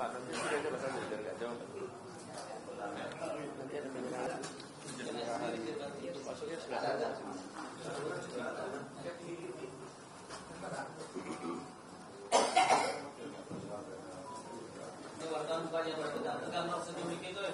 Pak, nanti videonya bakal biar nggak jauh. Nanti ada penyerahan. Penyerahan itu masuknya sebelah sana. Ini wartawan bukannya tegang sedikit itu ya.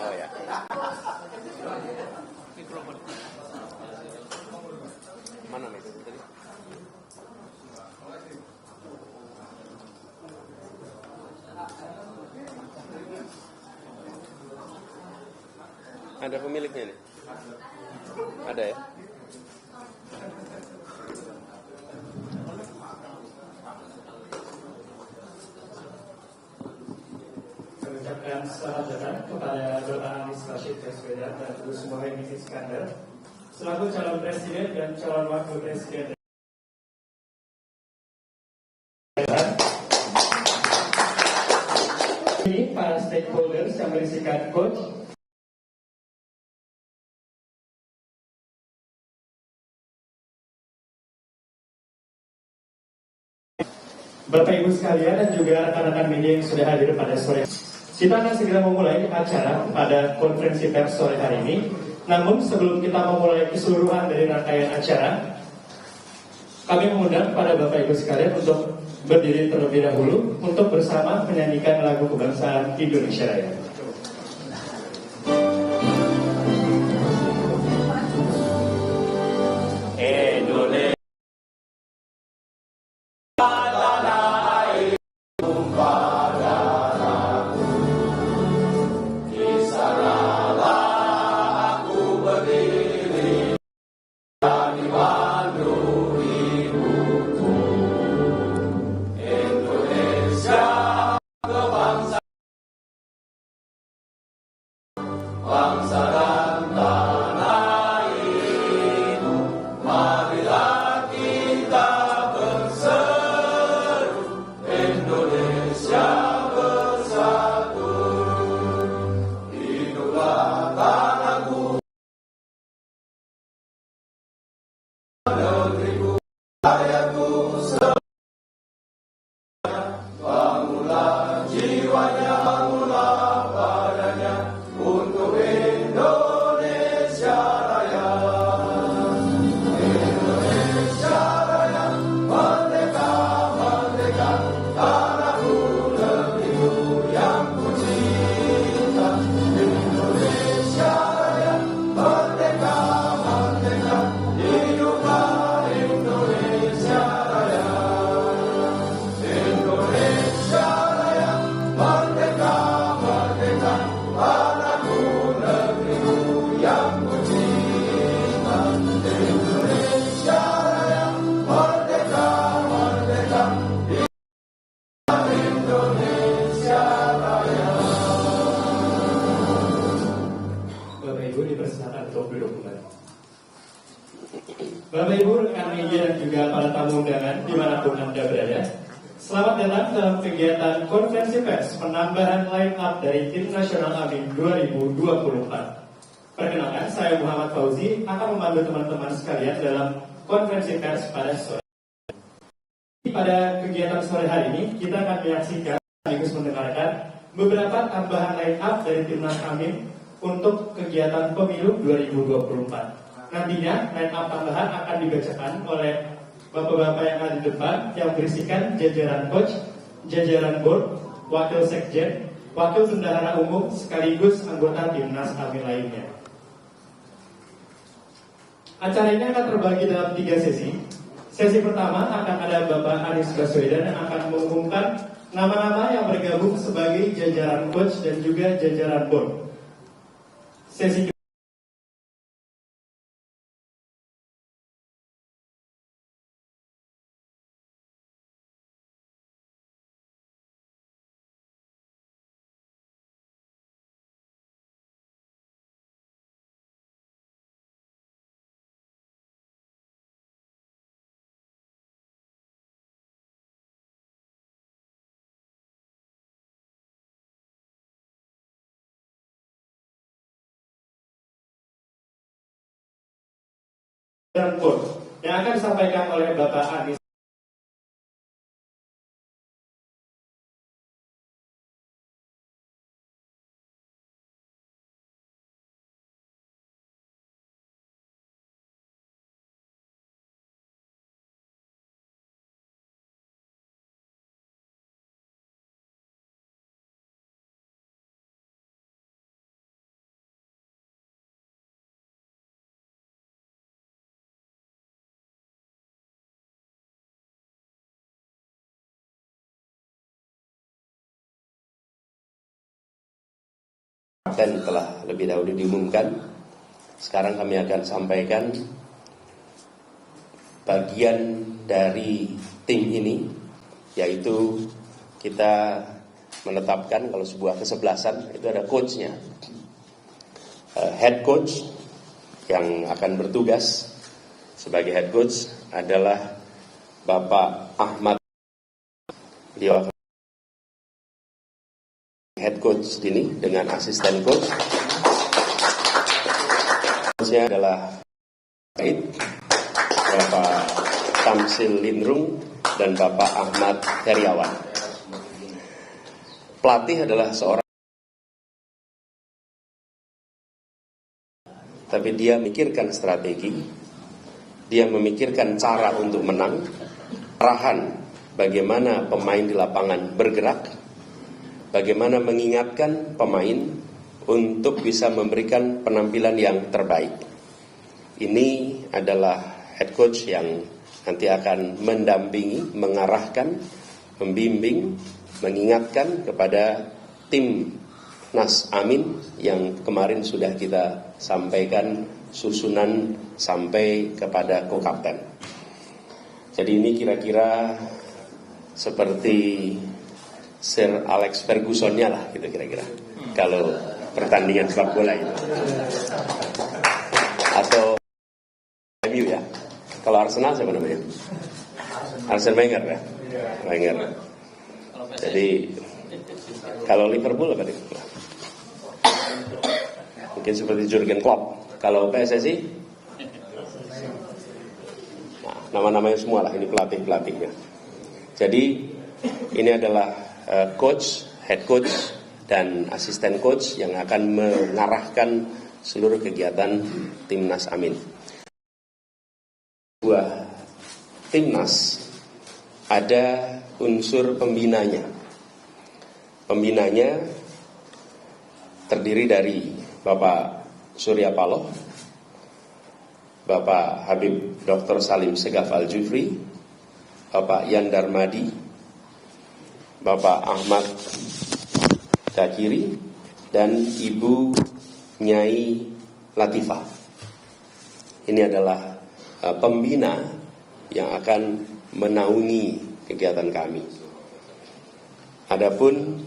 Oh ya. Mana nih tadi? Ada pemiliknya nih? Ada ya? Mengucapkan selamat datang kepada Bapak Anies Rashid Baswedan dan Gus Muhaimin Iskandar selaku calon presiden dan calon wakil presiden. Ini para stakeholders yang berisikan coach, Bapak Ibu sekalian dan juga rekan-rekan media yang sudah hadir pada sore. Kita akan segera memulai acara pada konferensi pers sore hari ini. Namun sebelum kita memulai keseluruhan dari rangkaian acara, kami mengundang pada Bapak Ibu sekalian untuk berdiri terlebih dahulu untuk bersama menyanyikan lagu kebangsaan Indonesia Raya. Indonesia. Bangsa dan tanah itu, marilah kita berseru, Indonesia bersatu. Hiduplah tanahku, negeriku, rakyatku semuanya. Bangunlah jiwanya, bangunlah badannya, untuk Indonesia Raya. Indonesia Raya, merdeka, merdeka, tanahku, negeriku yang ku cinta. Indonesia Raya, merdeka, merdeka, hiduplah Indonesia Raya. Indonesia Raya, merdeka, merdeka, tanahku, negeriku yang ku cinta. Indonesia Raya, merdeka, merdeka, hiduplah Indonesia Raya. Bapak Ibu dipersilakan untuk duduk kembali. Bapak Ibu, rekan media dan juga para tamu undangan dimanapun Anda berada, selamat datang dalam kegiatan konferensi pers penambahan line up dari Tim Nasional Amin 2024. Perkenalkan, saya Muhammad Fauzi akan membantu teman-teman sekalian dalam konferensi pers pada sore. Pada kegiatan sore hari ini, kita akan menyaksikan sekaligus mendengarkan beberapa tambahan line up dari Timnas Amin untuk kegiatan pemilu 2024. Nantinya line up tambahan akan dibacakan oleh bapak-bapak yang ada di depan yang berisikan jajaran coach, jajaran board, wakil sekjen, wakil bendahara umum sekaligus anggota Timnas Amin lainnya. Acara ini akan terbagi dalam 3 sesi. Sesi pertama akan ada Bapak Anies Baswedan yang akan mengumumkan nama-nama yang bergabung sebagai jajaran coach dan juga jajaran board. Sesi quote yang akan disampaikan oleh Bapak Anies. Dan telah lebih dahulu diumumkan. Sekarang kami akan sampaikan bagian dari tim ini, yaitu kita menetapkan kalau sebuah kesebelasan itu ada coachnya. Head coach yang akan bertugas sebagai head coach adalah Bapak Ahmad. Beliau akan head coach ini dengan asisten coach. Coachnya adalah Bapak Tamsil Lindrung dan Bapak Ahmad Heriawan. Pelatih adalah seorang, tapi dia memikirkan strategi, dia memikirkan cara untuk menang, arahan bagaimana pemain di lapangan bergerak, bagaimana mengingatkan pemain untuk bisa memberikan penampilan yang terbaik. Ini adalah head coach yang nanti akan mendampingi, mengarahkan, membimbing, mengingatkan kepada tim Nas Amin yang kemarin sudah kita sampaikan susunan sampai kepada co-kapten. Jadi ini kira-kira seperti Sir Alex Ferguson-nya lah gitu kira-kira. Kalau pertandingan sepak bola itu. Atau MU ya. Kalau Arsenal siapa namanya? Arsene Wenger ya. Wenger. Jadi kalau Liverpool apa nih? Mungkin seperti Jurgen Klopp. Kalau PSSI? Nah, nama-namanya semua lah ini pelatih-pelatihnya. Jadi ini adalah coach, head coach, dan asisten coach yang akan mengarahkan seluruh kegiatan Timnas Amin. Sebuah Timnas ada unsur pembinanya. Pembinanya terdiri dari Bapak Surya Paloh, Bapak Habib Dr. Salim Segaf Al-Jufri, Bapak Yan Darmadi, Bapak Ahmad Dakiri, dan Ibu Nyai Latifah. Ini adalah pembina yang akan menaungi kegiatan kami. Adapun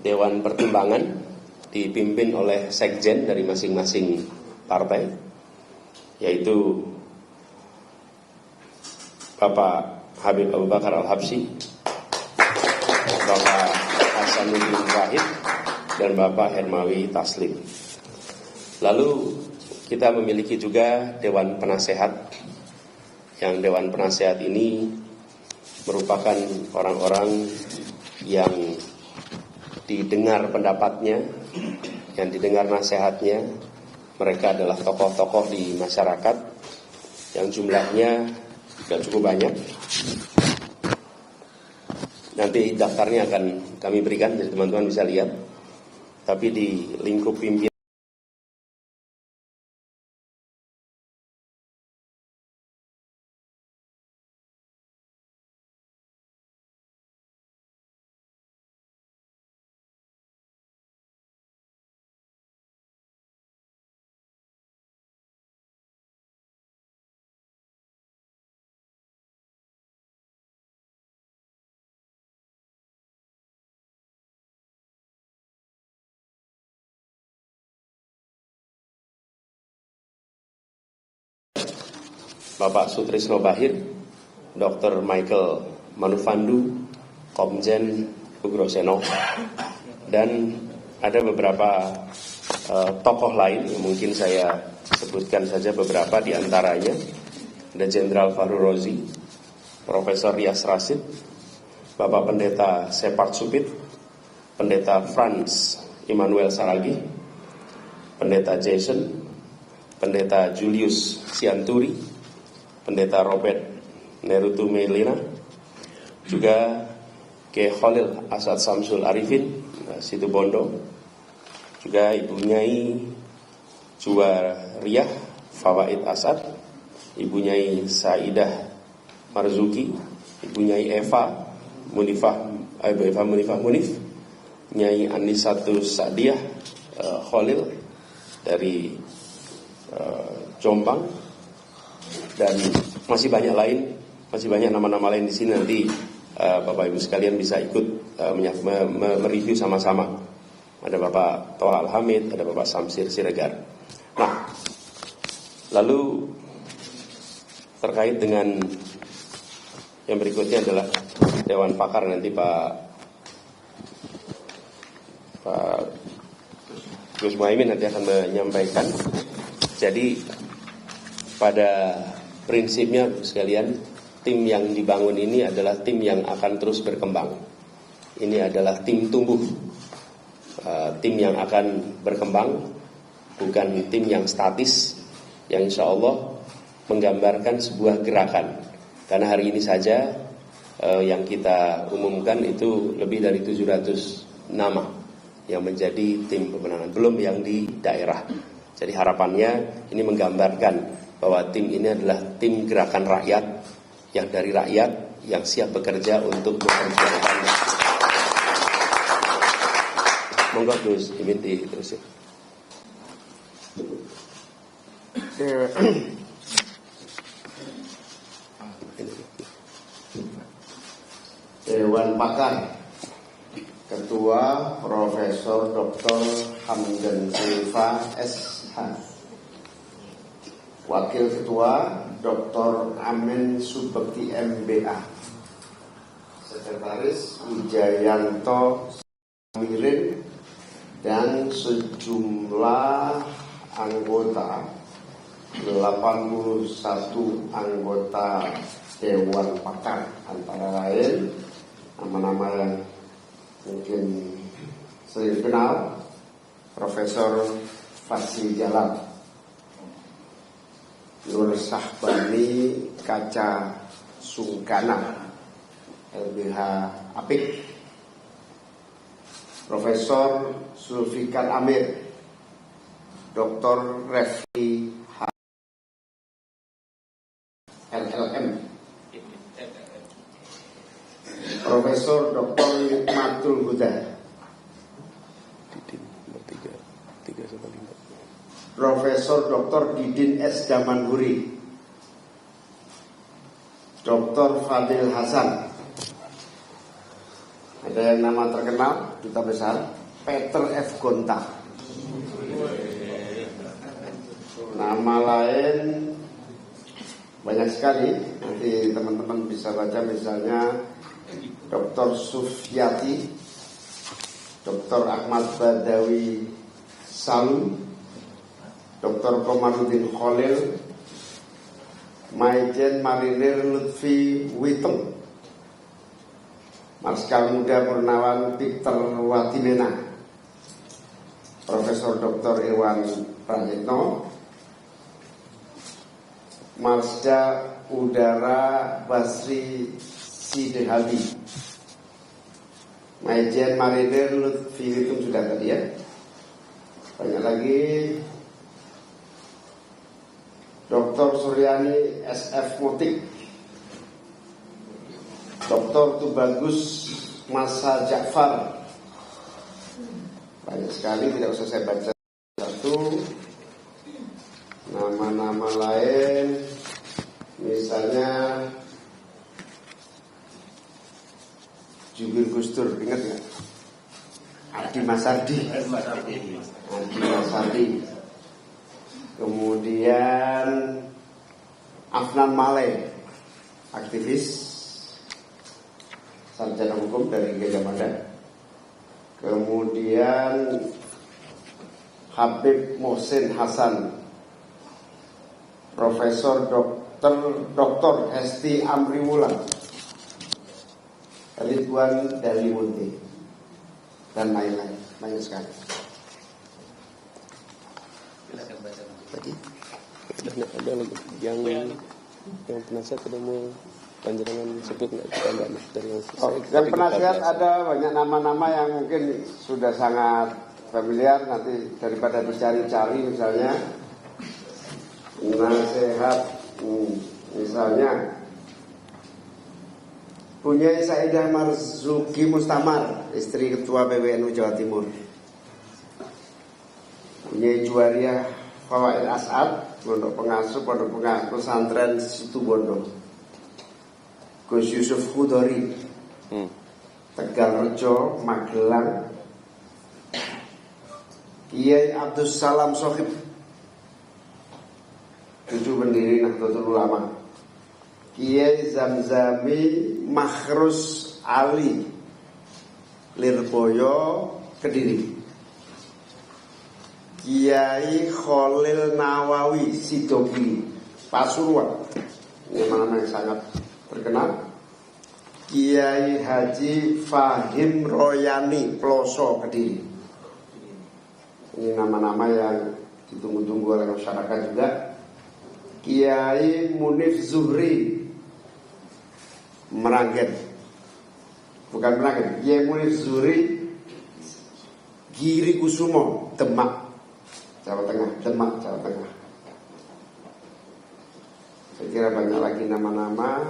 Dewan Pertimbangan dipimpin oleh sekjen dari masing-masing partai, yaitu Bapak Habib Abu Bakar Al-Habsyi, Bapak Hasanuddin Wahid, dan Bapak Hermawi Taslim. Lalu kita memiliki juga Dewan Penasehat, yang Dewan Penasehat ini merupakan orang-orang yang didengar pendapatnya, yang didengar nasihatnya. Mereka adalah tokoh-tokoh di masyarakat yang jumlahnya juga cukup banyak. Nanti daftarnya akan kami berikan, jadi teman-teman bisa lihat. Tapi di lingkup pimpinan Bapak Sutrisno Bahir, Dr. Michael Manufandu, Komjen Ugroseno, dan ada beberapa tokoh lain yang mungkin saya sebutkan saja beberapa di antaranya. Ada Jenderal Fahru Rozi, Profesor Rias Rasid, Bapak Pendeta Separt Supit, Pendeta Franz Immanuel Saragi, Pendeta Jason, Pendeta Julius Sianturi, Pendeta Robert Nerutu Melina, juga Kiai Khalil Asad Samsul Arifin Situbondo, juga Ibu Nyai Juwariyah Fawaid Asad, Ibu Nyai Saidah Marzuki, Ibu Nyai Eva Munifah Munif, Nyai Anisatus Sa'diyah Khalil dari Jombang, dan masih banyak nama-nama lain di sini. Nanti Bapak Ibu sekalian bisa ikut mereview sama-sama. Ada Bapak Toha Al-Hamid, ada Bapak Samsir Siregar. Nah, lalu terkait dengan yang berikutnya adalah Dewan Pakar. Nanti Pak Gus Muhaimin nanti akan menyampaikan. Jadi pada prinsipnya sekalian, tim yang dibangun ini adalah tim yang akan terus berkembang. Ini adalah tim tumbuh, tim yang akan berkembang, bukan tim yang statis, yang insya Allah menggambarkan sebuah gerakan. Karena hari ini saja yang kita umumkan itu lebih dari 700 nama yang menjadi tim pemenangan, belum yang di daerah. Jadi harapannya ini menggambarkan bahwa tim ini adalah tim gerakan rakyat, yang dari rakyat yang siap bekerja untuk memperjuangkan. Monggo Gus, diminti terus ya. Dewan Pakar, Ketua Profesor Dr. Hamdan Zulfa SH, Wakil Ketua Dr. Amin Subekti MBA, Sekretaris Wijayanto Mirin, dan sejumlah anggota, 81 anggota Dewan Pakar, antara lain nama-nama yang mungkin sering kenal: Profesor Fasih Jalal, Nur Sahbani Kaca Sungkana, LBH Apik, Profesor Zulfikar Amir, Dr. Refli LLM, Profesor Dr. Hikmatul Huda, Profesor Dr. Didin S. Damanhuri, Dr. Fadil Hasan. Ada yang nama terkenal, duta besar, Peter F. Gonta. Nama lain banyak sekali, nanti teman-teman bisa baca, misalnya Dr. Sufyati, Dr. Ahmad Badawi Salum, Dr. Komarudin Khalil, Maijen Marinir Lutfi Witung, Marskal Muda Purnawan Peter Watimena, Profesor Dr. Iwan Pranitno, Marsda Udara Basri Sidehabi, Maijen Marinir Lutfi Witung sudah tadi ya. Banyak lagi, Dr. Suryani SF Mutik, Dr. Tubagus Masa Ja'far. Banyak sekali, tidak usah saya baca satu. Nama-nama lain, misalnya Jubir Gustur, ingat nggak? Adi Masardi. Kemudian Afnan Maleh, aktivis sarjana hukum dari Gajah Mada. Kemudian Habib Mohsin Hasan, Profesor Dr. Hesti Amriwulan, Ridwan Dalimunti, dan lain-lain. Banyak sekali. Ada lagi yang penasihat ada mau panjenengan sebut nggak tambah dari yang penasihat ada banyak nama-nama yang mungkin sudah sangat familiar, nanti daripada dicari-cari misalnya nasihat misalnya punya Saidah Marzuki Mustamar, istri Ketua PWNU Jawa Timur. Punya Juwariah Fawaid As'ad, Pondok Pengasuh Pesantren Situbondo. Gus Yusuf Khudori, Tegalrejo, Magelang. Kiai Abdus Salam Sohib, cucu pendiri Nahdlatul Ulama. Kiai Zamzami Makhrus Ali, Lirboyo, Kediri. Kiai Khalil Nawawi Sidogiri, Pasuruan. Ini nama yang sangat terkenal. Kiai Haji Fahim Royani, Ploso, Kediri. Ini nama-nama yang ditunggu-tunggu oleh masyarakat juga. Kiai Munif Zuhri, Meranggen. Bukan Meranggen, Kiai Munif Zuhri Giri Kusumo, Demak, Jawa Tengah. Demak, Jawa Tengah. Saya kira banyak lagi nama-nama.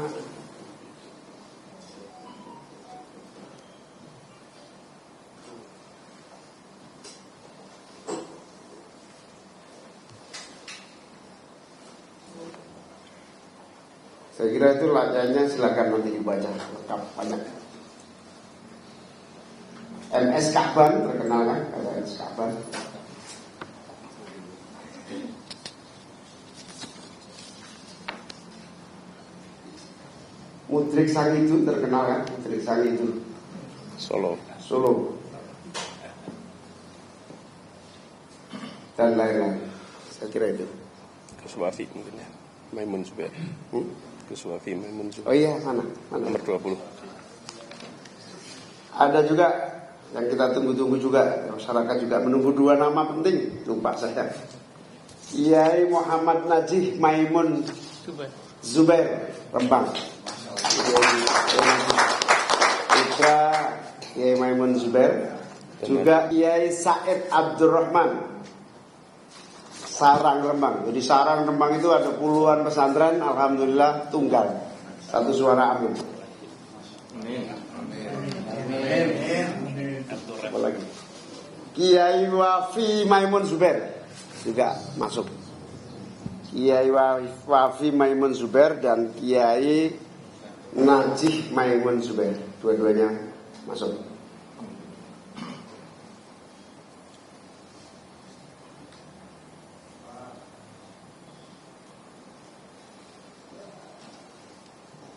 Saya kira itu layaknya silakan nanti dibaca lengkap banyak. MS Ka'ban terkenal kan? MS Ka'ban. Mudrik Sangidu terkenal kan? Mudrik Sangidu, Solo. Dan lain-lain. Saya kira itu. Gus Wafi mungkin ya. Maimun Zubair. Gus Wafi Maimun Zubair. Oh iya, mana? Nomor 20. Ada juga yang kita tunggu-tunggu juga. Masyarakat juga menunggu dua nama penting. Lupa saya. Kiai Muhammad Najih Maimun Zubair, Rembang. Putra Kiai Maimun Zubair. Juga Kiai Said Abdurrahman, Sarang Rembang. Jadi Sarang Rembang itu ada puluhan pesantren, alhamdulillah tunggal. Satu suara amin. Apa lagi? Kiai Wafi Maimun Zubair juga masuk. Kiai Wafi Maimun Zubair dan Kiai Najih Maimun Zubair, dua-duanya masuk.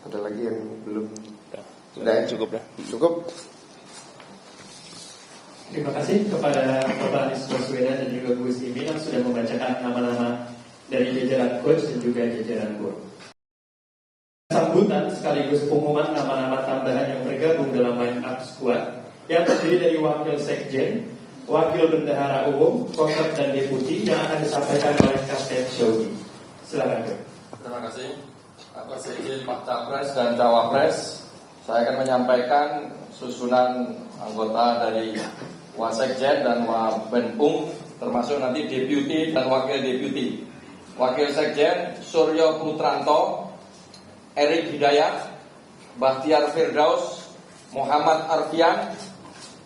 Ada lagi yang belum? Sudah ya? Cukup dah. Cukup. Terima kasih kepada Bapak Anies Baswedan dan juga Gus Imin yang sudah membacakan nama-nama dari jajaran coach dan juga jajaran guru. Sambutan sekaligus pengumuman nama-nama tambahan yang bergabung dalam line up squad yang terdiri dari wakil sekjen, wakil bendahara umum, kongres dan deputi yang akan disampaikan oleh Kapten Syaudi. Silakan. Terima kasih. Atas izin Pak Capres dan Cawapres, saya akan menyampaikan susunan anggota dari Wasekjen dan Wabenpum, termasuk nanti deputi dan wakil deputi. Wakil Sekjen Suryo Putranto, Erik Hidayat, Bahtiar Firdaus, Muhammad Arfian,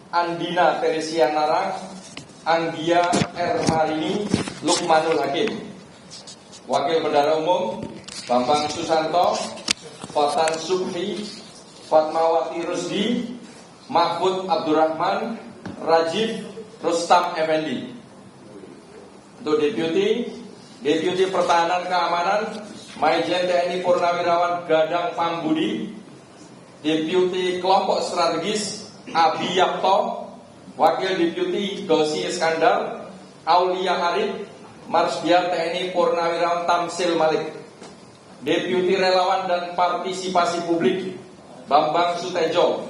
Andina Teresia Narang, Anggia R. Marini, Lukmanul Hakim. Wakil Bendahara Umum Bambang Susanto, Fatan Subhi, Fatmawati Rusdi, Mahfud Abdurrahman, Rajif Rustam Effendi. Untuk Deputi Pertahanan Keamanan Maijen TNI Purnawirawan Gadang Pambudi, Deputi Kelompok Strategis Abi Yapto, Wakil Deputi Dosi Iskandar, Aulia Arif, Marsdia TNI Purnawirawan Tamsil Malik. Deputi Relawan dan Partisipasi Publik Bambang Sutejo.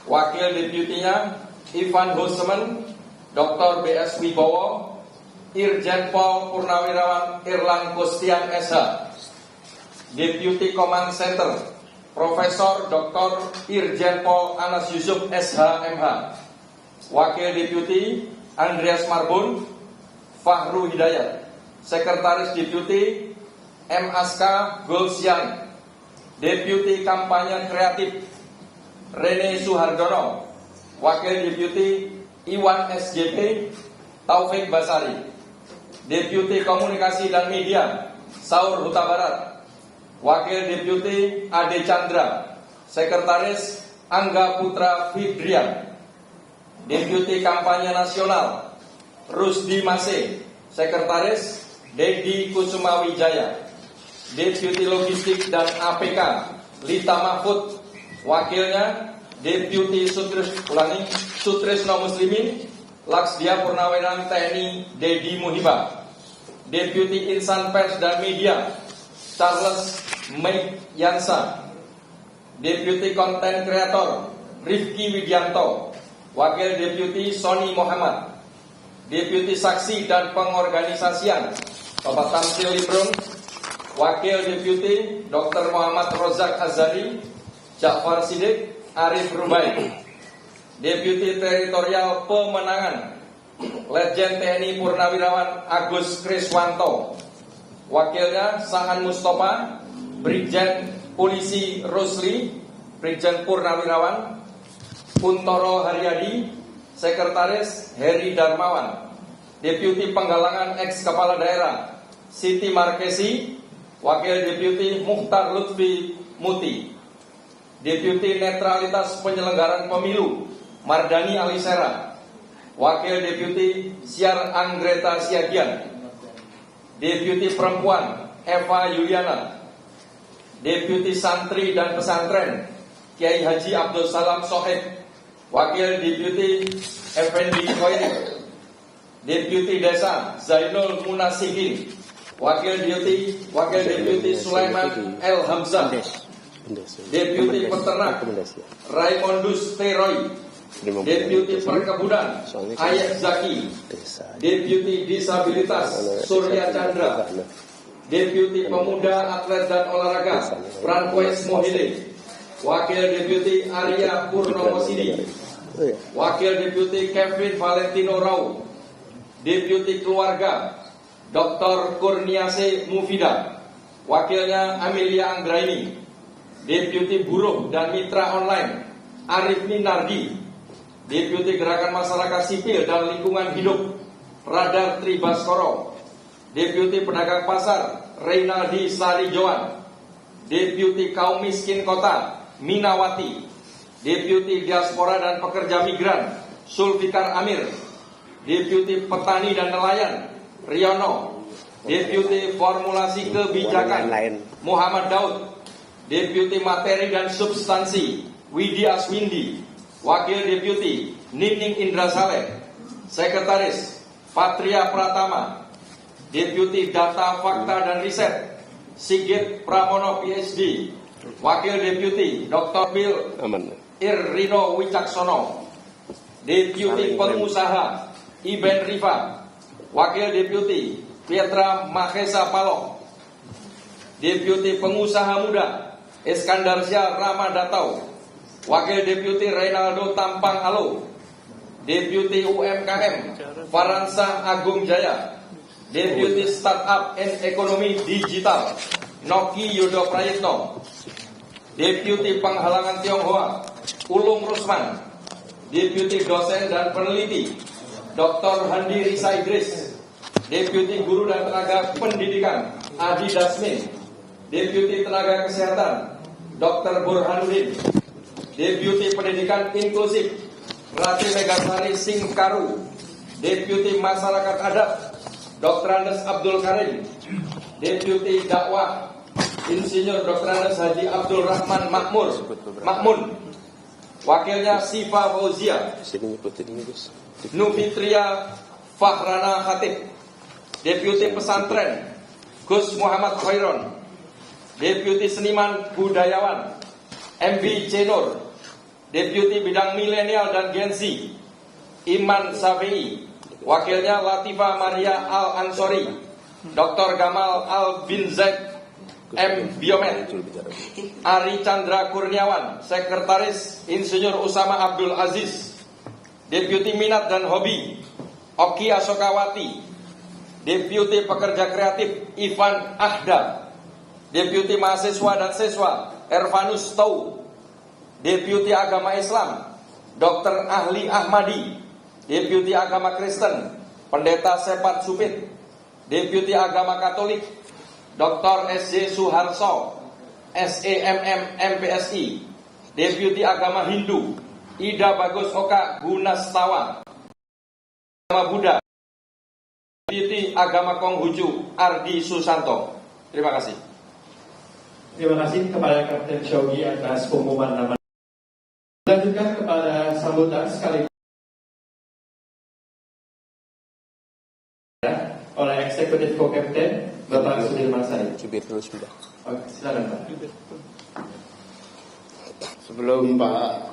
Wakil Deputinya Ivan Husseman, Dr. B.S. Wibowo, Irjen Pol Purnawirawan Irlan Kustian SH. Deputi Command Center Profesor Dr. Irjen Pol Anas Yusuf SH.MH. Wakil Deputi Andreas Marbun, Fahru Hidayat. Sekretaris Deputi M. Aska Gulsian. Deputi Kampanye Kreatif Rene Suhardono. Wakil Deputi Iwan SJP Taufik Basari. Deputi Komunikasi dan Media Saur Huta Barat. Wakil Deputi Ade Chandra. Sekretaris Angga Putra Fidrian. Deputi Kampanye Nasional Rusdi Mase. Sekretaris Dedi Kusuma Wijaya. Deputi Logistik dan APK Lita Mahfud. Wakilnya Deputi Sutrisno Muslimin Laksdia Purnawirawan TNI Dedi Muhibah. Deputi Insan Pers dan Media Charles Yansa. Deputi Konten Kreator Rifki Widianto. Wakil Deputi Sony Muhammad. Deputi Saksi dan Pengorganisasian Bapak Tamsil Librung. Wakil Deputi Dr. Muhammad Rozak Azari, Ja'far Sidik, Arif Rubai. Deputi Teritorial Pemenangan Legend TNI Purnawirawan Agus Kriswanto. Wakilnya Saan Mustafa, Brigjen Polisi Rusli, Brigjen Purnawirawan Kuntoro Haryadi. Sekretaris Heri Darmawan. Deputi Penggalangan Ex Kepala Daerah Siti Markesi. Wakil Deputi Mukhtar Lutfi Muti. Deputi Netralitas Penyelenggaraan Pemilu Mardani Alisera. Wakil Deputi Siar Anggreta Siagian. Deputi Perempuan Eva Yuliana. Deputi Santri dan Pesantren Kiai Haji Abdul Salam Sohib. Wakil Deputi Effendi Khoiri. Deputi Desa Zainul Munasihin. Wakil Deputi Sulaiman El Hamzah. Deputi Peternak Raimondus Teroy. Deputi Perkebunan Ayek Zaki. Deputi Disabilitas Surya Chandra. Deputi Pemuda Atlet dan Olahraga Francois Mohile. Wakil Deputi Arya Purnomosidi. Wakil Deputi Kevin Valentino Rau. Deputi Keluarga Dr. Kurniase Mufida. Wakilnya Amelia Anggraini. Deputi Buruh dan Mitra Online Arif Minardi. Deputi Gerakan Masyarakat Sipil dan Lingkungan Hidup Radar Tribaskoro. Deputi Pedagang Pasar Reynaldi Sarijoan. Deputi Kaum Miskin Kota Minawati. Deputi Diaspora dan Pekerja Migran Sulfikar Amir. Deputi Petani dan Nelayan Riono. Deputi Formulasi Kebijakan Muhammad Daud. Deputi Materi dan Substansi Widi Aswindi. Wakil Deputi Nining Indra Saleh. Sekretaris Patria Pratama. Deputi Data Fakta dan Riset Sigit Pramono PhD. Wakil Deputi Dr. Bill Irrino Wicaksono. Deputi Pengusaha Iben Rifa. Wakil Deputi Pietra Mahesa Palok. Deputi Pengusaha Muda Iskandar Syah Ramadatau. Wakil Deputi Reynaldo Tampang Alo. Deputi UMKM Faransa Agung Jaya. Deputi Startup and Ekonomi Digital Noki Yudo Prayitno. Deputi Penghalangan Tionghoa Ulum Rusman. Deputi Dosen dan Peneliti Dr. Handi Risa Idris. Deputi Guru dan Tenaga Pendidikan Adi Dasmin. Deputi Tenaga Kesehatan Dr. Burhanuddin. Deputi Pendidikan Inklusif Rati Megasari Singkaru. Deputi Masyarakat Adat Dr. Andes Abdul Karim. Deputi Dakwah Insinyur Dr. Andes Haji Abdul Rahman Makmun. Wakilnya Siva Fauzia. Nufitria Fahrana Khatib. Deputi Pesantren Gus Muhammad Khairon. Deputi Seniman Budayawan MB Cenur. Deputi Bidang Milenial dan Gen Z Iman Safei. Wakilnya Latifah Maria Al-Ansori, Dr. Gamal Al bin Zaid M. Biomed, Ari Chandra Kurniawan, Sekretaris Insinyur Usama Abdul Aziz, Deputi Minat dan Hobi Oki Asokawati, Deputi Pekerja Kreatif Ivan Ahda, Deputi Mahasiswa dan Siswa Ervanus Tau, Deputi Agama Islam Dr. Ahli Ahmadi, Deputi Agama Kristen Pendeta Sepat Supit, Deputi Agama Katolik Dr. S.J. Suharso, SEMM MPSI, Deputi Agama Hindu Ida Bagus Oka Gunastawa, Agama Buddha, Deputi Agama Konghucu Ardi Susanto. Terima kasih. Terima kasih kepada Kapten Shogi atas pengumuman nama. Lanjutkan kepada sambutan sekali oleh Eksekutif Co-Kapten Bapak Sudirman Said. Oke, silakan Pak. Sebelum Pak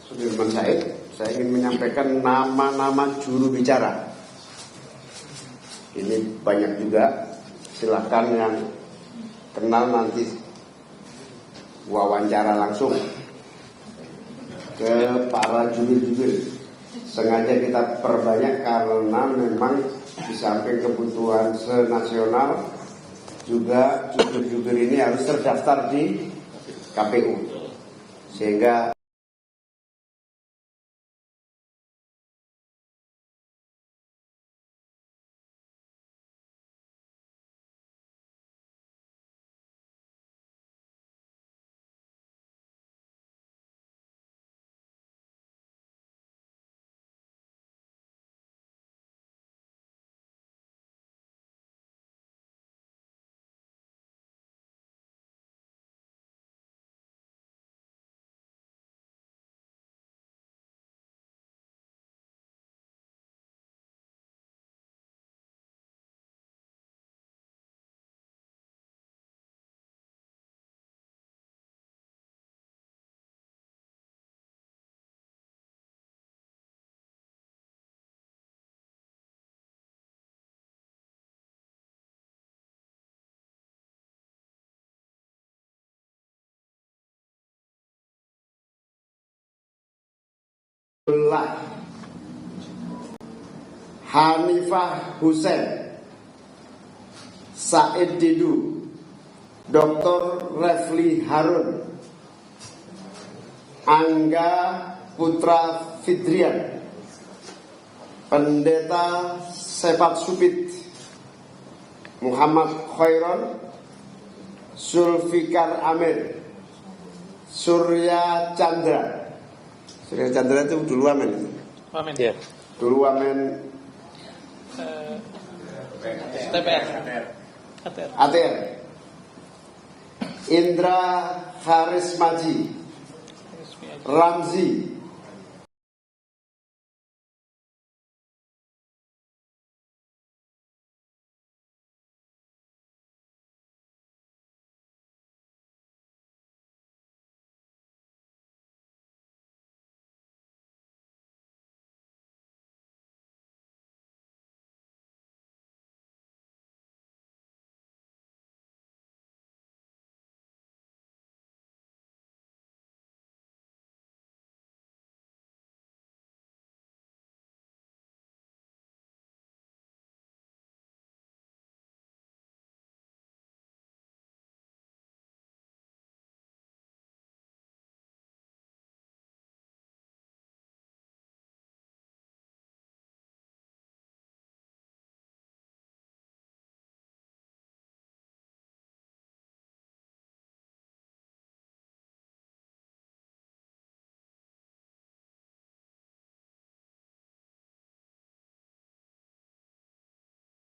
Sudirman Said, saya ingin menyampaikan nama-nama juru bicara. Ini banyak juga, silakan yang kenal nanti wawancara langsung ke para jubir-jubir. Sengaja kita perbanyak karena memang di samping kebutuhan senasional juga jubir-jubir ini harus terdaftar di KPU, sehingga Hanifah Hussein, Said Didu, Dr. Refli Harun, Angga Putra Fidrian, Pendeta Sepat Supit, Muhammad Khairon, Zulfikar Amir, Surya Chandra. Surya Chandra itu dulu wamen. Ya. Dulu wamen ATR. Indra Harismaji, Ramzi,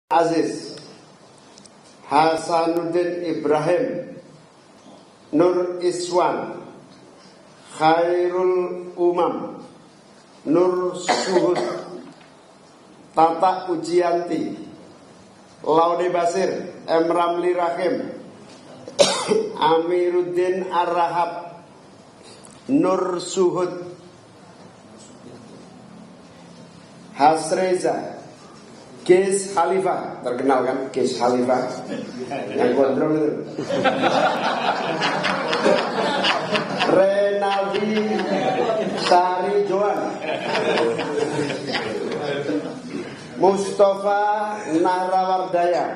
Aziz, Hasanuddin Ibrahim, Nur Iswan, Khairul Umam, Nur Suhud, Tata Ujianti, Laude Basir, M. Ramli Rahim, Amiruddin Ar-Rahab, Nur Suhud, Hasreza, Kees Khalifah, terkenal kan Kees Khalifah yang kontrol itu. Renaldi Sari Joan, Mustafa Nahrawardaya,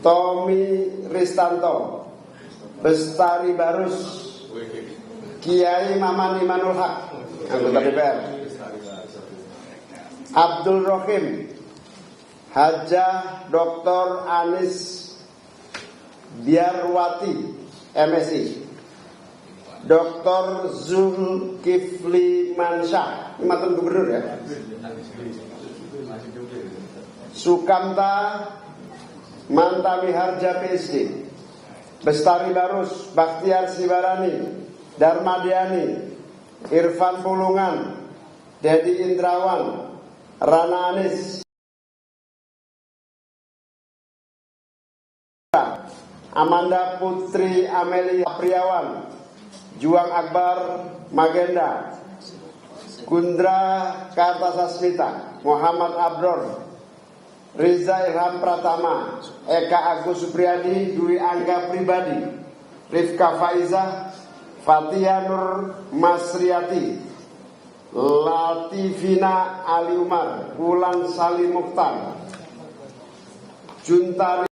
Tommy Ristanto, Bestari Barus, Kiai Maman Imanul Haq, anggota DPR, Abdul Rohim, Hajah Dr. Anis Biarwati, MSI, Dr. Zulkifli Mansyah, mantan gubernur ya, Sukamta Mantami Harja PSD, Bestari Barus, Bakhtiar Sibarani, Darmadiani, Irfan Pulungan, Dedi Indrawan, Rana Anis, Amanda Putri Amelia Priawan, Juang Akbar Magenda, Gundra Kartasasmita, Muhammad Abdor, Riza Ilham Pratama, Eka Agus Supriyadi, Dwi Angga Pribadi, Rifka Faizah, Fatia Nur Masriati, Latifina Ali Umar, Wulan Salim Mukhtar, Juntari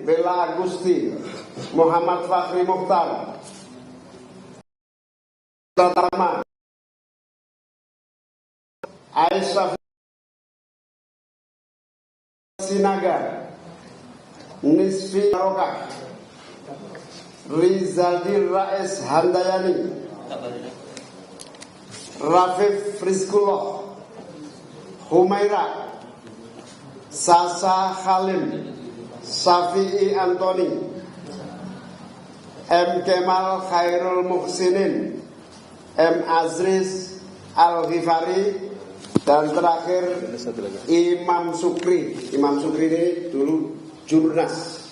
Bella Agusti, Muhammad Fakhri Mukhtar, Tama, Aisyah Sinaga, Nisfi Rokah, Rizaldi Rais Handayani, Rafif Rizkullah, Humaira, Sasa Khalim, Safi'i Antoni, M. Kemal Khairul Muhsinin, M. Azriz Al-Ghifari, dan terakhir Imam Sukri. Imam Sukri ini dulu Jurnas.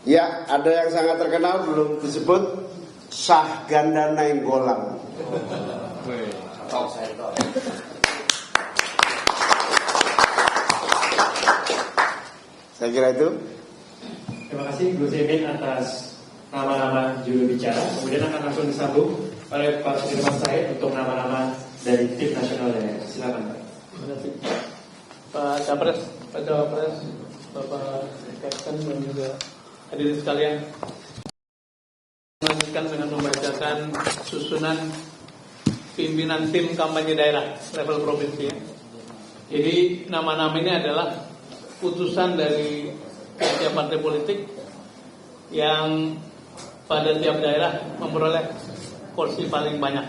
Ya, ada yang sangat terkenal belum disebut, Syah Ganda Nainggolan. Saya kira itu. Terima kasih Gus Imin atas nama-nama juru bicara. Kemudian akan langsung disambung oleh Pak Sudirman Said untuk nama-nama dari tim nasional daerah. Silakan Pak. Terima kasih Pak Capres, Pak Cawapres, Bapak Kapten dan juga hadirin sekalian. Melanjutkan dengan membacakan susunan pimpinan tim kampanye daerah level provinsi. Jadi nama-nama ini adalah putusan dari tiap partai politik yang pada tiap daerah memperoleh kursi paling banyak,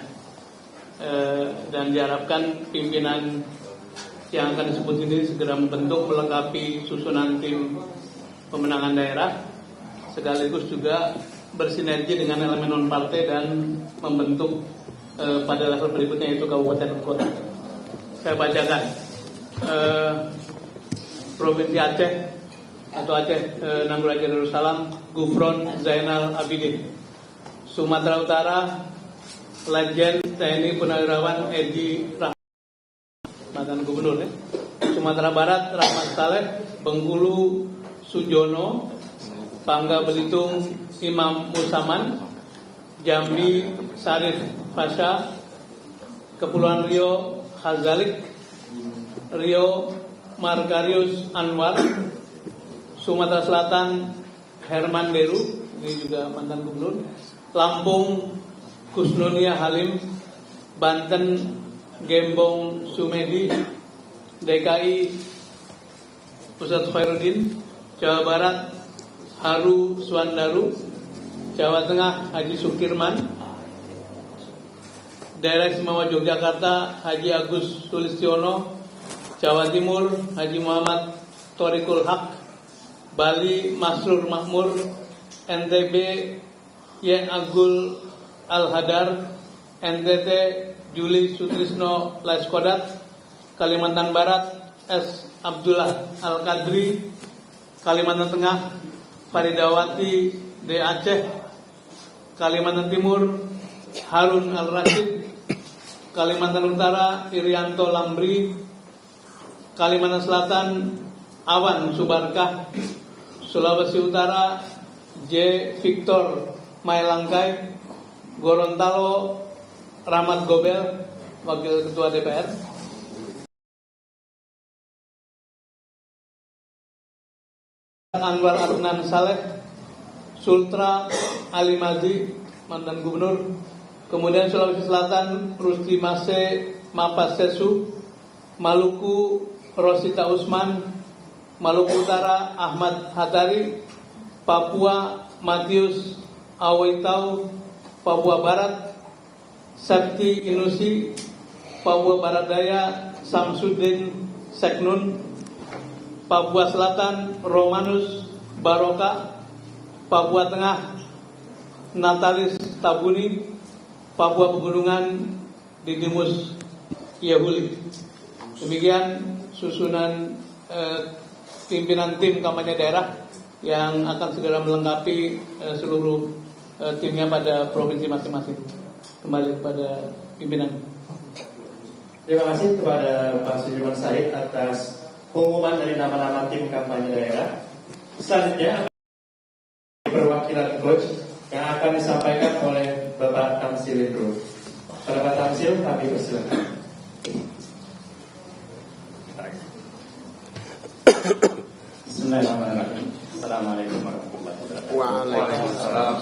dan diharapkan pimpinan yang akan disebut ini segera membentuk melengkapi susunan tim pemenangan daerah, sekaligus juga bersinergi dengan elemen non partai dan membentuk pada level berikutnya yaitu kabupaten dan kota. Saya bacakan. Provinsi Aceh atau Aceh Nanggul Aceh Darussalam, Gufron Zainal Abidin. Sumatera Utara, Legend TNI Purnawirawan Edi Rahmat, mantan gubernur ya. Sumatera Barat Rahmat Saleh, Bengkulu Sujono, Bangka Belitung Imam Musaman, Jambi Sarif Fasha, Kepulauan Riau Khazalik, Rio Margarius Anwar, Sumatera Selatan Herman Deru, ini juga mantan gubernur, Lampung Kusnunia Halim, Banten Gembong Sumedi, DKI Pusat Khairuddin, Jawa Barat Haru Suandaru, Jawa Tengah Haji Sukirman, Daerah Istimewa Yogyakarta Haji Agus Sulistiono, Jawa Timur Haji Muhammad Thoriqul Haq, Bali Masrur Makmur, NTB Yen Agul Al-Hadar, NTT Juli Sutrisno Laiskodat, Kalimantan Barat S. Abdullah Al-Qadri, Kalimantan Tengah Faridawati D. Aceh, Kalimantan Timur Harun Al-Rashid, Kalimantan Utara Irianto Lambri, Kalimantan Selatan Awan Subarkah, Sulawesi Utara J. Victor Mailangkai, Gorontalo Rahmat Gobel, Wakil Ketua DPR. Anwar Adnan Saleh, Sultra Ali Mazi, mantan gubernur. Kemudian Sulawesi Selatan Rusdi Mase Mapasesu, Maluku Rosita Usman, Maluku Utara Ahmad Hatari, Papua Matius Awaitau, Papua Barat Septi Inusi, Papua Barat Daya Samsudin Seknun, Papua Selatan Romanus Baroka, Papua Tengah Natalis Tabuni, Papua Pegunungan Didimus Yahuli. Demikian susunan pimpinan tim kampanye daerah yang akan segera melengkapi seluruh timnya pada provinsi masing-masing. Kembali kepada pimpinan. Terima kasih kepada Pak Sudirman Said atas pengumuman dari nama-nama tim kampanye daerah. Selanjutnya perwakilan coach yang akan disampaikan oleh Bapak Tamsil Indro. Bapak Tamsil, kami persilakan. Bismillahirrahmanirrahim. Assalamualaikum warahmatullahi wabarakatuh. Waalaikumsalam.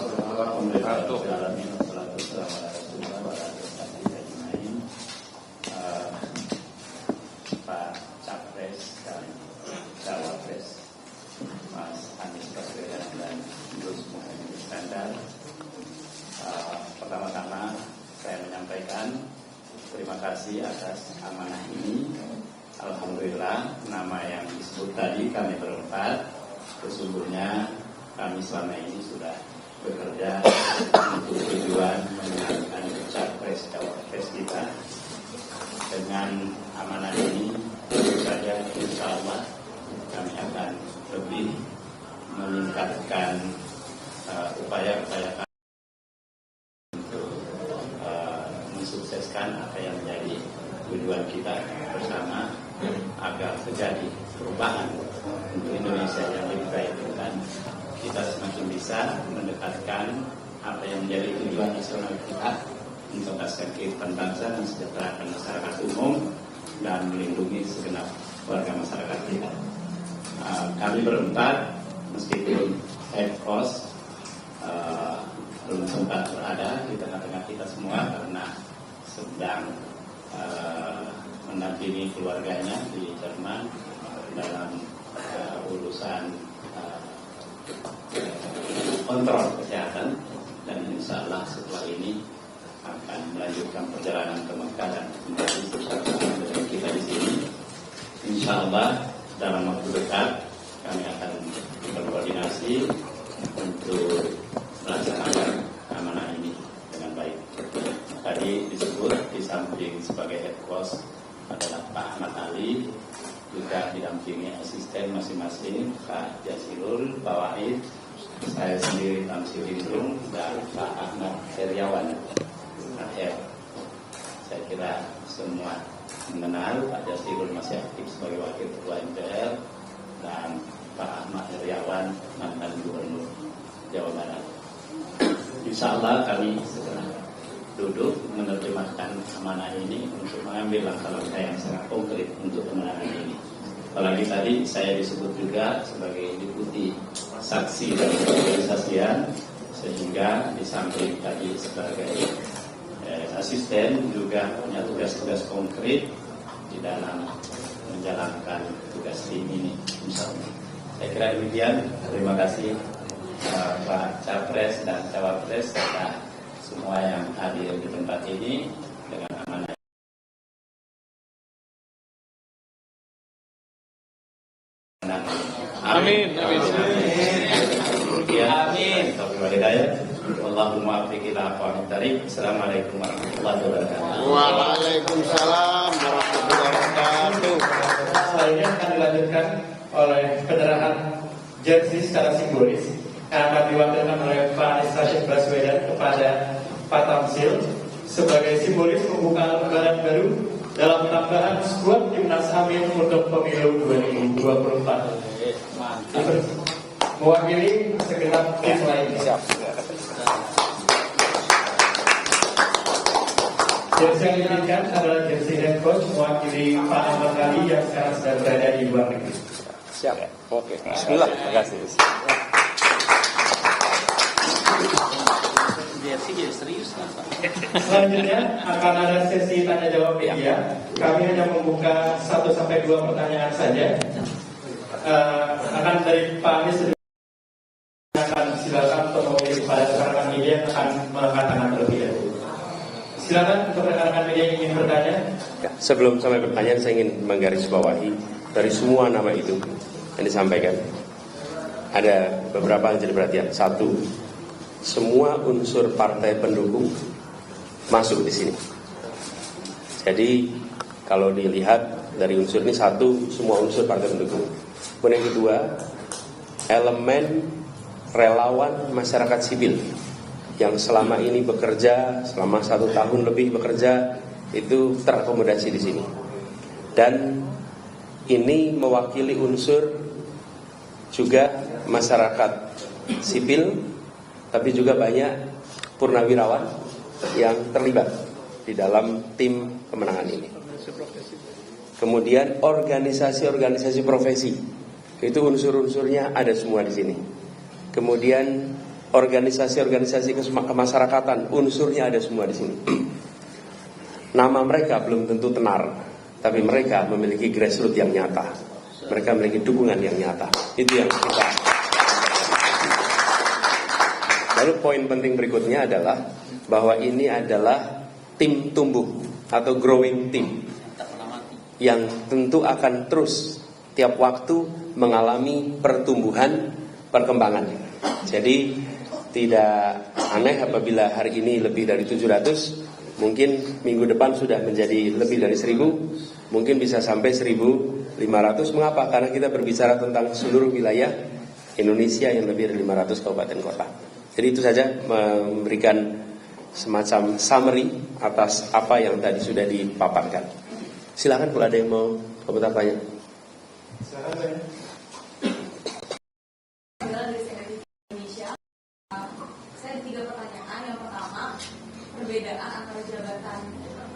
Pak Capres dan Cawapres Mas Anies Baswedan dan Gus Muhaimin Iskandar. Pertama-tama saya menyampaikan terima kasih atas amanah ini. Alhamdulillah, nama yang disebut tadi kami berempat, sesungguhnya kami selama ini sudah bekerja untuk tujuan menjalankan capres cawapres kita. Dengan amanah ini tentu saja insya Allah kami akan lebih meningkatkan upaya-upaya kami untuk mensukseskan apa yang menjadi tujuan kita bersama agar terjadi perubahan untuk Indonesia yang lebih baik dan kita semakin bisa mendekatkan apa yang menjadi tujuan nasional kita untuk kehidupan bangsa dan sejahterakan masyarakat umum dan melindungi segenap warga masyarakat kita. Kami berempat meskipun head cost belum sempat berada di tengah-tengah kita semua karena sedang mendampingi keluarganya di Jerman dalam urusan kontrol kesehatan, dan insya Allah setelah ini akan melanjutkan perjalanan ke Mekah dan kembali bersama dengan kita di sini. Insya Allah dalam waktu dekat kami akan berkoordinasi untuk melaksanakan amanah ini dengan baik. Tadi disebut di samping sebagai head coach adalah Pak Ahmad Ali, juga didampingi asisten masing-masing Pak Jasilul, Pak Wahid, saya sendiri Tamsil Indro, dan Pak Ahmad Heriawan. Saya kira semua mengenal Pak Jasilul masih aktif sebagai wakil ketua MPR, dan Pak Ahmad Heriawan mantan gubernur Jawa Barat. Insya Allah kami segera duduk menerjemahkan amanah ini untuk mengambil langkah-langkah yang sangat konkret untuk kemenangan ini. Apalagi tadi saya disebut juga sebagai deputi saksi dan organisasian, sehingga di samping tadi sebagai asisten juga punya tugas-tugas konkret di dalam menjalankan tugas tim ini. Insyaallah. Saya kira demikian. Terima kasih Pak Capres dan Cawapres serta semua yang hadir di tempat ini dengan amanah. Amin. Amin. Amin. Allahumma afiqina aqwamit tariq. Assalamualaikum warahmatullahi wabarakatuh. Waalaikumsalam warahmatullahi wabarakatuh. Selanjutnya akan dilanjutkan oleh penyerahan jersey secara simbolis yang akan diwakilkan oleh Pak Anies Rashid Baswedan kepada Pak Tamsil sebagai simbolis pembukaan lembaran baru dalam tambahan skuad Timnas Amin untuk pemilu 2024. Mewakili segenap tim lainnya. Jersey yang diberikan adalah jersey head coach mewakili Pak Ahmad Ali yang sekarang sedang berada di luar negeri. Siap. Oke. Bismillah. Terima kasih. Selanjutnya akan ada sesi tanya jawab media. Kami hanya membuka 1-2 pertanyaan saja. Akan dari Pak Anies akan silakan untuk mewakili kepada rekan-rekan media yang akan mengangkat tangan terlebih dahulu. Silakan untuk rekan-rekan media yang ingin bertanya. Ya, sebelum sampai pertanyaan, saya ingin menggarisbawahi dari semua nama itu yang disampaikan. Ada beberapa yang jadi perhatian. Satu, semua unsur partai pendukung masuk di sini. Jadi kalau dilihat dari unsur ini, satu, semua unsur partai pendukung. Kemudian yang kedua, elemen relawan masyarakat sipil yang selama ini bekerja, selama 1 tahun lebih bekerja, itu terakomodasi di sini. Dan ini mewakili unsur juga masyarakat sipil, tapi juga banyak purnawirawan yang terlibat di dalam tim kemenangan ini. Kemudian organisasi-organisasi profesi, itu unsur-unsurnya ada semua di sini. Kemudian organisasi-organisasi kemasyarakatan, unsurnya ada semua di sini. Nama mereka belum tentu tenar, tapi mereka memiliki grassroots yang nyata. Mereka memiliki dukungan yang nyata. Itu yang kita. Lalu poin penting berikutnya adalah bahwa ini adalah tim tumbuh atau growing team yang tentu akan terus tiap waktu mengalami pertumbuhan, perkembangan. Jadi tidak aneh apabila hari ini lebih dari 700, mungkin minggu depan sudah menjadi lebih dari 1000, mungkin bisa sampai 1500. Mengapa? Karena kita berbicara tentang seluruh wilayah Indonesia yang lebih dari 500 kabupaten kota. Jadi itu saja, memberikan semacam summary atas apa yang tadi sudah dipaparkan. Silakan kalau ada yang mau bertanya. Silakan saya. Perbedaan antara jabatan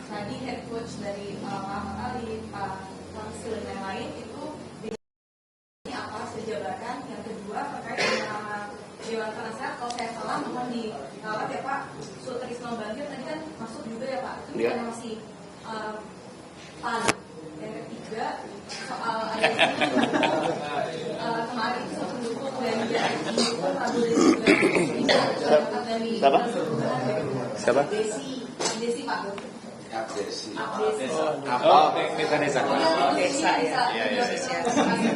tadi head coach dari Pak Ahmad Ali, Pak Tamsil dan lain-lain itu ini apa sejabatan? Yang kedua terkait dengan nama Dewan Penasehat, kalau saya salah mohon dijawab ya Pak. Sutrisno Bagir tadi kan masuk juga ya Pak, itu bukan masih pan. Yang ketiga soal ada kemarin itu pendukung belanja itu Prabowo juga jabatan dari Siapa? Desi Pak. Abdesi.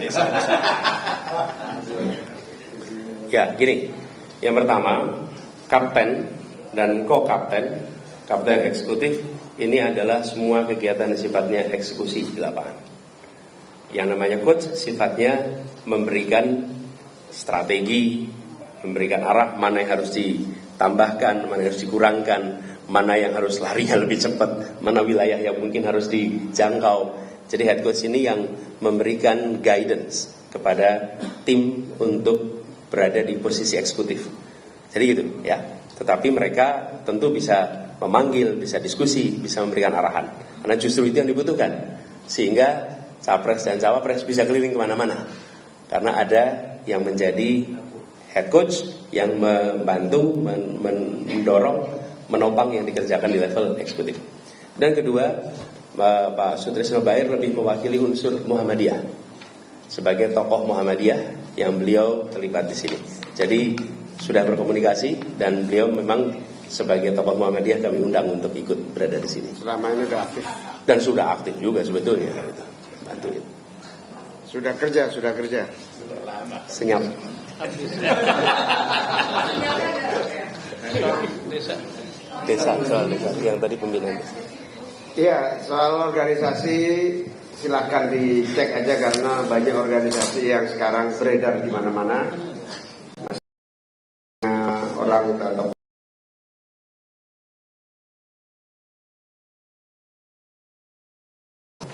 Desa. Ya, gini. Yang pertama, kapten dan co-kapten, kapten eksekutif, ini adalah semua kegiatan yang sifatnya eksekusi di lapangan. Yang namanya coach sifatnya memberikan strategi, memberikan arah mana yang harus ditambahkan, mana yang harus dikurangkan, mana yang harus larinya lebih cepat, mana wilayah yang mungkin harus dijangkau. Jadi head coach ini yang memberikan guidance kepada tim untuk berada di posisi eksekutif. Jadi gitu ya. Tetapi mereka tentu bisa memanggil, bisa diskusi, bisa memberikan arahan. Karena justru itu yang dibutuhkan. Sehingga capres dan cawapres bisa keliling kemana-mana. Karena ada yang menjadi head coach yang membantu, mendorong, menopang yang dikerjakan di level eksekutif. Dan kedua, Pak Sutrisno Bair lebih mewakili unsur Muhammadiyah sebagai tokoh Muhammadiyah yang beliau terlibat di sini. Jadi sudah berkomunikasi dan beliau memang sebagai tokoh Muhammadiyah kami undang untuk ikut berada di sini. Selama ini sudah aktif. Dan sudah aktif juga sebetulnya. Bantuin. Sudah kerja. Senyap. Desa soal desa yang tadi pembinaan. Iya, soal organisasi Silahkan dicek aja karena banyak organisasi yang sekarang beredar di mana-mana. Orang atau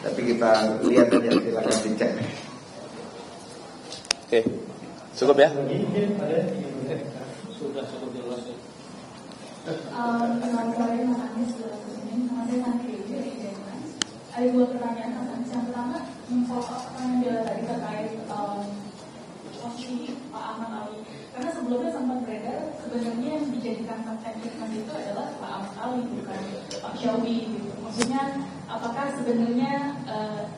tapi kita lihat aja, silahkan dicek. Oke, cukup ya. Sudah cukup jelas ya. Ada dua pertanyaan Mas Anies. Yang pertama, pertanyaan dia tadi terkait posisi Pak Ahmad Ali. Karena sebelumnya sempat beredar sebenarnya yang dijadikan konten itu adalah Pak Ahmad Ali, bukan Pak Syawbi. Gitu. Maksudnya, apakah sebenarnya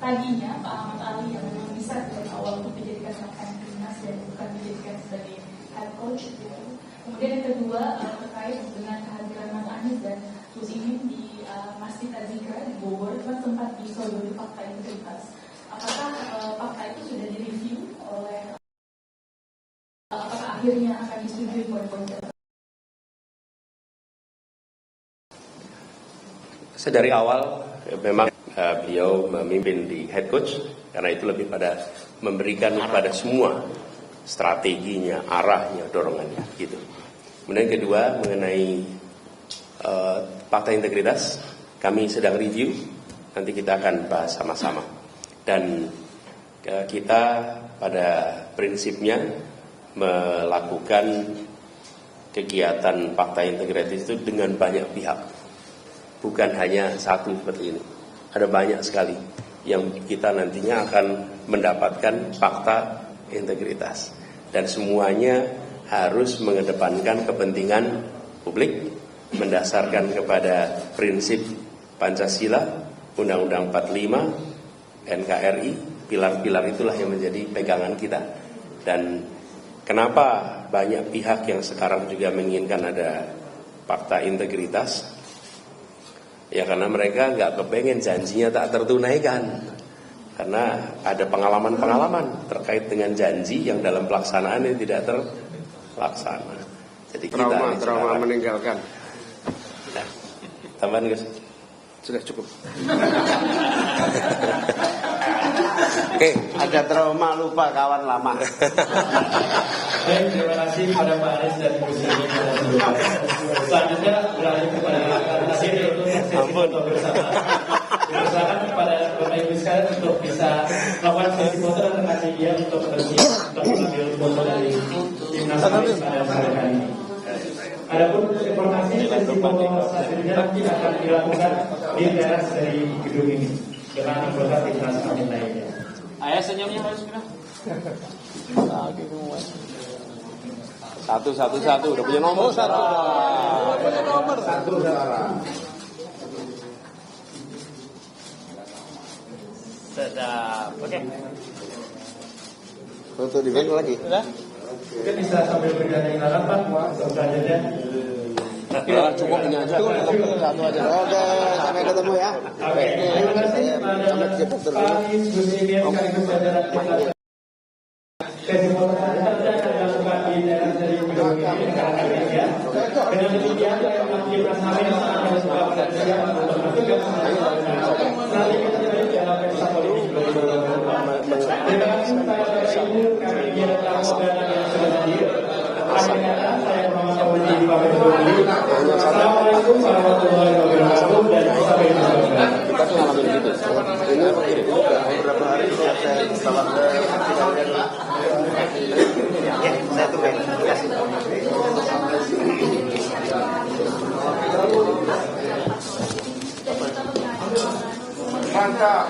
tadinya Pak Ahmad Ali yang memang bisa dari awal untuk dijadikan konten timnas dan bukan dijadikan sebagai head coach? Gitu. Kemudian yang kedua terkait dengan kehadiran Mas Anies dan Gus Imin di Masjid Az-Zikra di Bogor, itu kan sempat disodori fakta integritas. Apakah fakta itu sudah direview oleh, apakah akhirnya akan disetujui poin-poin tersebut? Dari awal memang beliau memimpin di head coach karena itu lebih pada memberikan kepada semua strateginya, arahnya, dorongannya gitu. Kemudian kedua mengenai fakta integritas, kami sedang review, nanti kita akan bahas sama-sama. Dan kita pada prinsipnya melakukan kegiatan fakta integritas itu dengan banyak pihak, bukan hanya satu seperti ini. Ada banyak sekali yang kita nantinya akan mendapatkan fakta integritas, dan semuanya harus mengedepankan kepentingan publik, mendasarkan kepada prinsip Pancasila, Undang-Undang 45, NKRI, pilar-pilar itulah yang menjadi pegangan kita. Dan kenapa banyak pihak yang sekarang juga menginginkan ada fakta integritas? Ya karena mereka nggak kepengen janjinya tak tertunaikan. Karena ada pengalaman-pengalaman terkait dengan janji yang dalam pelaksanaan ini tidak terlaksana. Jadi trauma meninggalkan. Nah, tambahan Gus? Sudah cukup. Oke. Ada trauma lupa kawan lama. Baik, terima kasih kepada Pak Anies dan Gus Imin. Selanjutnya beralih kepada presentasi yaitu sesi foto bersama. Dipersilakan kepada Bapak Ibu sekalian untuk bisa melakukan sesi foto dan kasih dia untuk bersiap untuk mengambil foto dari timnas Anies pada sore hari ini. Adapun informasi sesi foto selanjutnya nanti akan dilakukan di teras dari gedung ini dengan anggota timnas Anies lainnya. Ayah senyumnya harus kena. Satu, udah punya nomor. Satu saudara. Sedap. Oke. Foto di mana lagi? Sudah? Mungkin bisa sambil berjalan dengan Pak, selanjutnya. Cukup ini aja. Satu aja. Oke, sampai ketemu ya. Oke, terima kasih kepada Pak Anies, Gus Imin, sekaligus jajaran timnas. Sesi foto selanjutnya akan dilakukan di daerah dari gedung ini dengan Indonesia. Dengan demikian, timnas Anies akan juga bersiap untuk masuk ke nanti kita jadi dalam Persatuan ini 2024. Terima kasih kepada Ibu, kami ingin tamu dan yang sudah hadir. Akhir kata, saya Muhammad Awadi pamit undur diri. Assalamualaikum warahmatullahi wabarakatuh dan sampai jumpa. Kita tuh ngalamin gitu. Ini beberapa hari saya salam ya, saya tuh mantap.